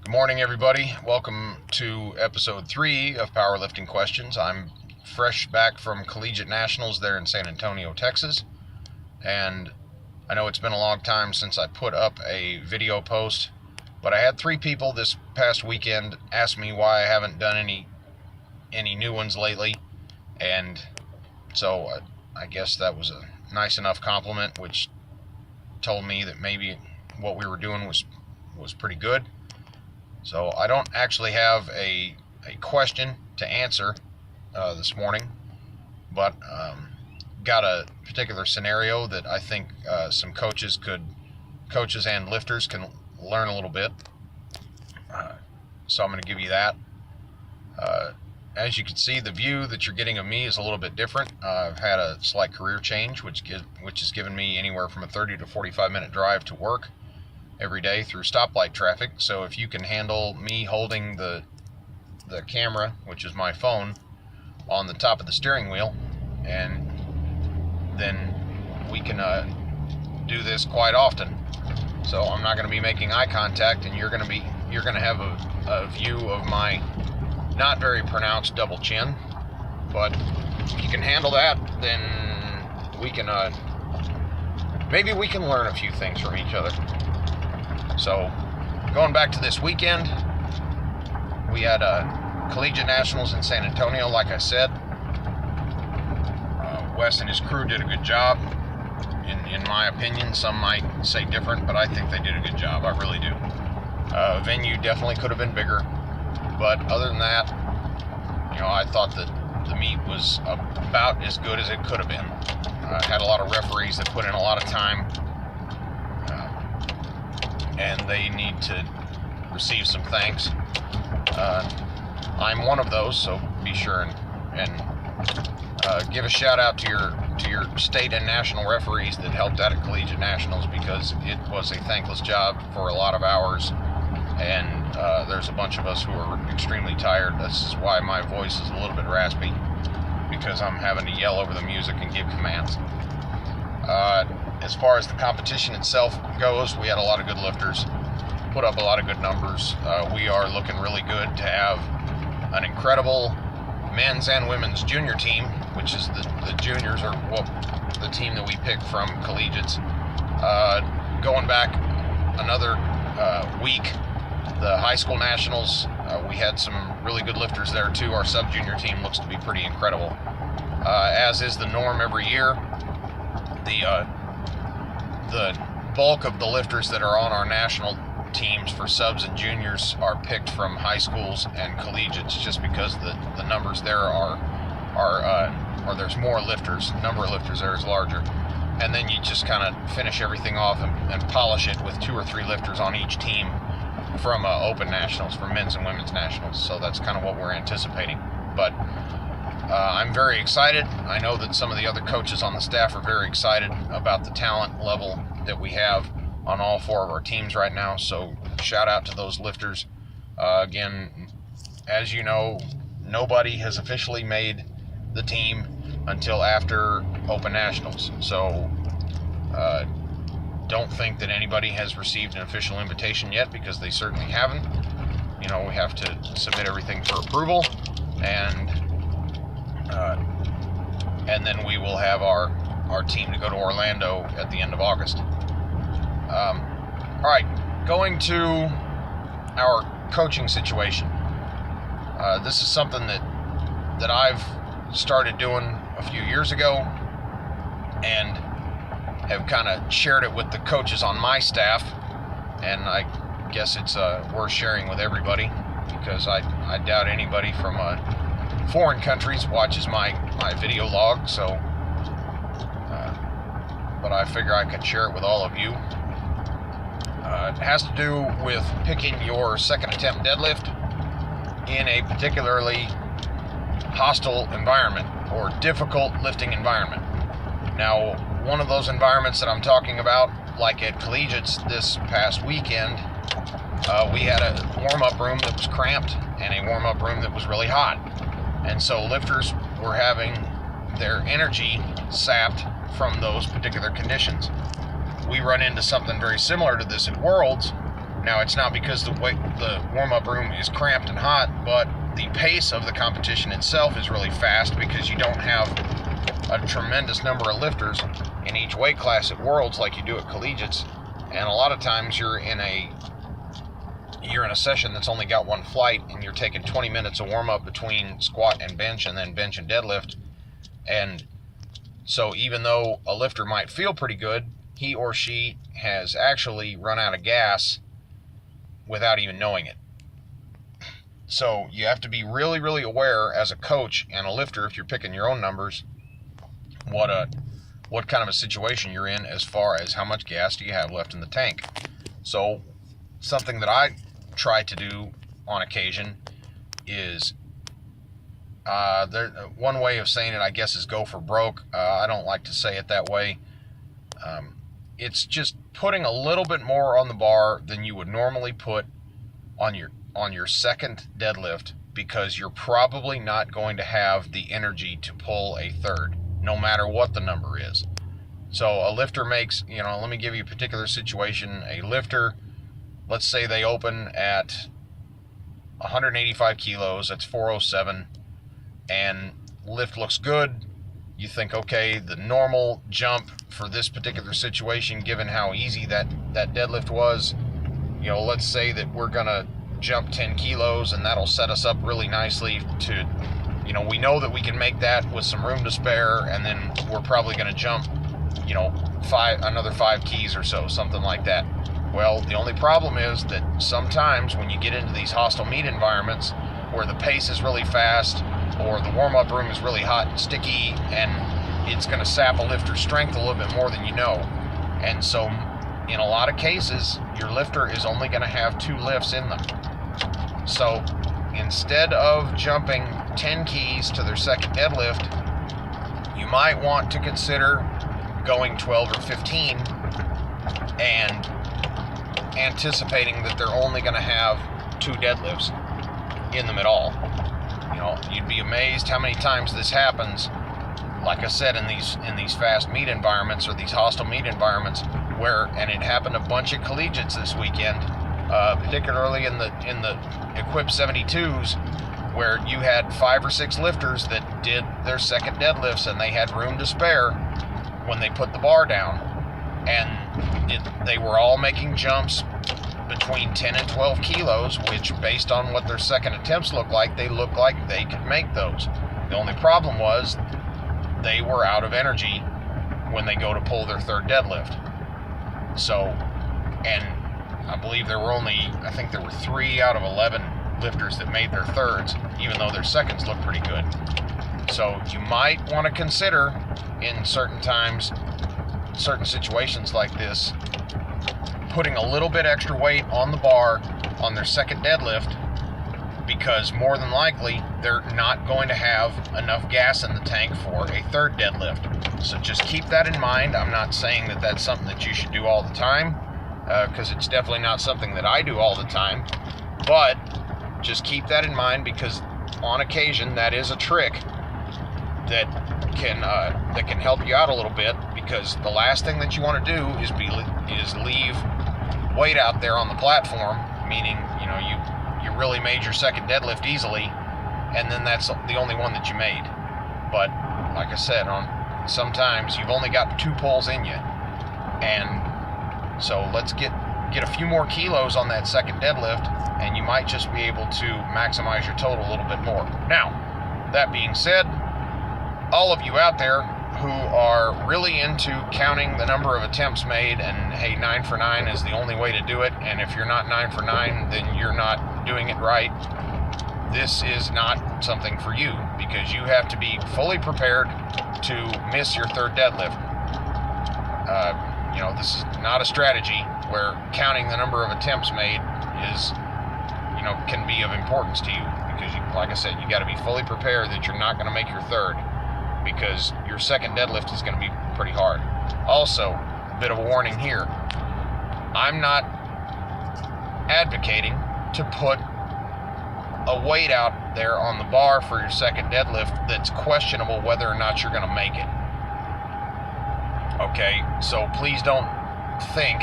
Good morning, everybody. Welcome to episode 3 of Powerlifting Questions. I'm fresh back from Collegiate Nationals there in San Antonio, Texas. And I know it's been a long time since I put up a video post, but I had 3 people this past weekend ask me why I haven't done any new ones lately. And so I guess that was a nice enough compliment, which told me that maybe what we were doing was pretty good. So I don't actually have a question to answer this morning, but got a particular scenario that I think some coaches and lifters can learn a little bit. So I'm going to give you that. As you can see, the view that you're getting of me is a little bit different. I've had a slight career change, which has given me anywhere from a 30 to 45 minute drive to work every day through stoplight traffic. So if you can handle me holding the camera, which is my phone, on the top of the steering wheel, and then we can do this quite often. So I'm not going to be making eye contact, and you're going to have a view of my not very pronounced double chin. But if you can handle that, then we can maybe we can learn a few things from each other. So, going back to this weekend, we had Collegiate Nationals in San Antonio, like I said. Wes and his crew did a good job, in my opinion. Some might say different, but I think they did a good job. I really do. Venue definitely could have been bigger, but other than that, I thought that the meet was about as good as it could have been. Had a lot of referees that put in a lot of time, and they need to receive some thanks. I'm one of those, so be sure and give a shout out to your state and national referees that helped out at Collegiate Nationals, because it was a thankless job for a lot of hours, and there's a bunch of us who are extremely tired. This is why my voice is a little bit raspy, because I'm having to yell over the music and give commands. As far as the competition itself goes, we had a lot of good lifters, put up a lot of good numbers. We are looking really good to have an incredible men's and women's junior team, which is the juniors are the team that we picked from Collegiates. Going back another week, the high school nationals, we had some really good lifters there too. Our sub-junior team looks to be pretty incredible. As is the norm every year, the bulk of the lifters that are on our national teams for subs and juniors are picked from high schools and collegiates, just because the numbers there are there's more lifters. The number of lifters there is larger. And then you just kind of finish everything off and polish it with 2 or 3 lifters on each team from open nationals, from men's and women's nationals. So that's kind of what we're anticipating. But I'm very excited. I know that some of the other coaches on the staff are very excited about the talent level that we have on all 4 of our teams right now. So shout out to those lifters. Again, as you know, nobody has officially made the team until after Open Nationals. So don't think that anybody has received an official invitation yet, because they certainly haven't. We have to submit everything for approval, and then we will have our team to go to Orlando at the end of August. All right, going to our coaching situation. This is something that I've started doing a few years ago, and have kind of shared it with the coaches on my staff, and I guess it's worth sharing with everybody, because I doubt anybody from foreign countries watches my video log. So but I figure I can share it with all of you. It has to do with picking your second attempt deadlift in a particularly hostile environment or difficult lifting environment. Now, one of those environments that I'm talking about, like at Collegiates this past weekend, we had a warm-up room that was cramped and a warm-up room that was really hot. And so lifters were having their energy sapped from those particular conditions. We run into something very similar to this at Worlds, Now, it's not because the warm-up room is cramped and hot, but the pace of the competition itself is really fast because you don't have a tremendous number of lifters in each weight class at Worlds like you do at Collegiates, and a lot of times you're in a session that's only got one flight, and you're taking 20 minutes of warm-up between squat and bench, and then bench and deadlift. And so even though a lifter might feel pretty good, he or she has actually run out of gas without even knowing it. So you have to be really, really aware as a coach and a lifter, if you're picking your own numbers, what kind of a situation you're in as far as how much gas do you have left in the tank. So something that I try to do on occasion is one way of saying it, I guess, is go for broke. I don't like to say it that way. It's just putting a little bit more on the bar than you would normally put on your second deadlift, because you're probably not going to have the energy to pull a third, no matter what the number is. So a lifter makes, let me give you a particular situation. A lifter, let's say they open at 185 kilos, that's 407, and lift looks good. You think, okay, the normal jump for this particular situation, given how easy that deadlift was, let's say that we're gonna jump 10 kilos, and that'll set us up really nicely to, we know that we can make that with some room to spare, and then we're probably gonna jump, another 5 keys or so, something like that. Well, the only problem is that sometimes when you get into these hostile meet environments where the pace is really fast, or the warm-up room is really hot and sticky, and it's going to sap a lifter's strength a little bit more than you know. And so in a lot of cases, your lifter is only going to have 2 lifts in them. So instead of jumping 10 keys to their second deadlift, you might want to consider going 12 or 15 and anticipating that they're only going to have 2 deadlifts in them at all. You'd be amazed how many times this happens, like I said, in these fast meet environments or these hostile meet environments, and it happened a bunch of collegiates this weekend, particularly in the Equip 72s, where you had 5 or 6 lifters that did their second deadlifts, and they had room to spare when they put the bar down, and they were all making jumps between 10 and 12 kilos, which, based on what their second attempts looked like, they looked like they could make those. The only problem was they were out of energy when they go to pull their third deadlift. So, and I believe I think there were 3 out of 11 lifters that made their thirds, even though their seconds looked pretty good. So you might want to consider, in certain times, certain situations like this, putting a little bit extra weight on the bar on their second deadlift, because more than likely they're not going to have enough gas in the tank for a third deadlift. So just keep that in mind. I'm not saying that that's something that you should do all the time, because it's definitely not something that I do all the time, but just keep that in mind, because on occasion that is a trick that can help you out a little bit, because the last thing that you want to do is leave weight out there on the platform, meaning you really made your second deadlift easily, and then that's the only one that you made. But like I said, sometimes you've only got 2 pulls in you, and so let's get a few more kilos on that second deadlift, and you might just be able to maximize your total a little bit more. Now, that being said, all of you out there who are really into counting the number of attempts made, and hey, 9 for 9 is the only way to do it, and if you're not 9 for 9, then you're not doing it right, this is not something for you, because you have to be fully prepared to miss your third deadlift. This is not a strategy where counting the number of attempts made can be of importance to you, because like I said, you got to be fully prepared that you're not going to make your third, because your second deadlift is going to be pretty hard. Also, a bit of a warning here. I'm not advocating to put a weight out there on the bar for your second deadlift that's questionable whether or not you're going to make it. Okay, so please don't think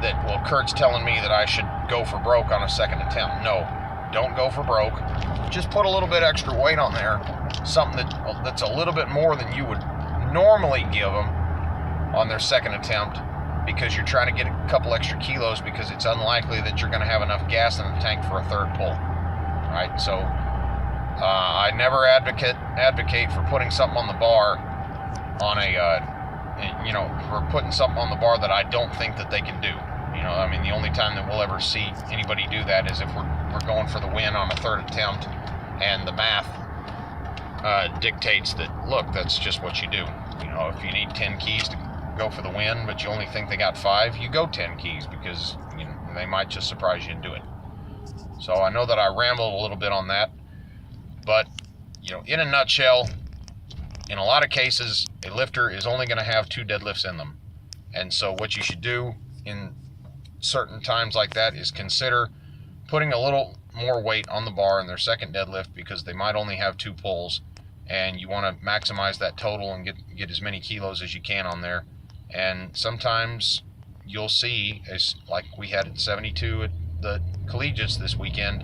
that, well, Kurt's telling me that I should go for broke on a second attempt. No, don't go for broke. Just put a little bit extra weight on there, something that's a little bit more than you would normally give them on their second attempt, because you're trying to get a couple extra kilos, because it's unlikely that you're going to have enough gas in the tank for a third pull. Right? So I never advocate for putting something on the bar on for putting something on the bar that I don't think that they can do. I mean, the only time that we'll ever see anybody do that is if we're going for the win on a third attempt, and the math dictates that, look, that's just what you do. If you need 10 keys to go for the win, but you only think they got 5, you go 10 keys, because they might just surprise you and do it. So I know that I rambled a little bit on that, but in a nutshell, in a lot of cases, a lifter is only going to have 2 deadlifts in them. And so what you should do in certain times like that is consider putting a little more weight on the bar in their second deadlift, because they might only have 2 pulls, and you want to maximize that total and get as many kilos as you can on there. And sometimes you'll see, as like we had at 72 at the Collegiates this weekend,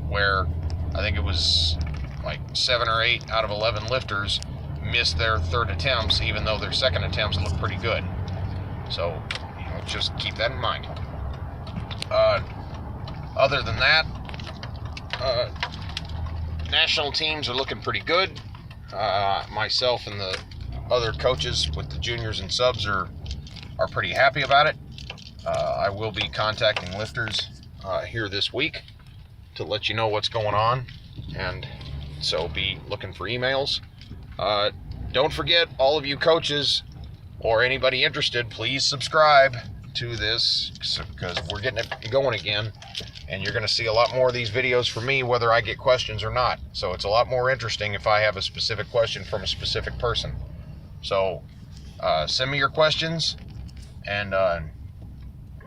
where I think it was like 7 or 8 out of 11 lifters missed their third attempts, even though their second attempts looked pretty good. So just keep that in mind. Other than that, national teams are looking pretty good. Myself and the other coaches with the juniors and subs are pretty happy about it. I will be contacting lifters here this week to let you know what's going on, and so be looking for emails. Don't forget, all of you coaches or anybody interested, please subscribe to this, because we're getting it going again, and you're going to see a lot more of these videos from me, whether I get questions or not. So it's a lot more interesting if I have a specific question from a specific person. So send me your questions, and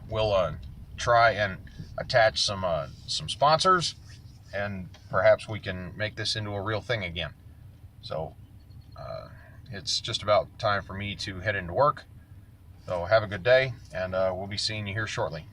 we'll try and attach some sponsors, and perhaps we can make this into a real thing again. So it's just about time for me to head into work. So have a good day, and we'll be seeing you here shortly.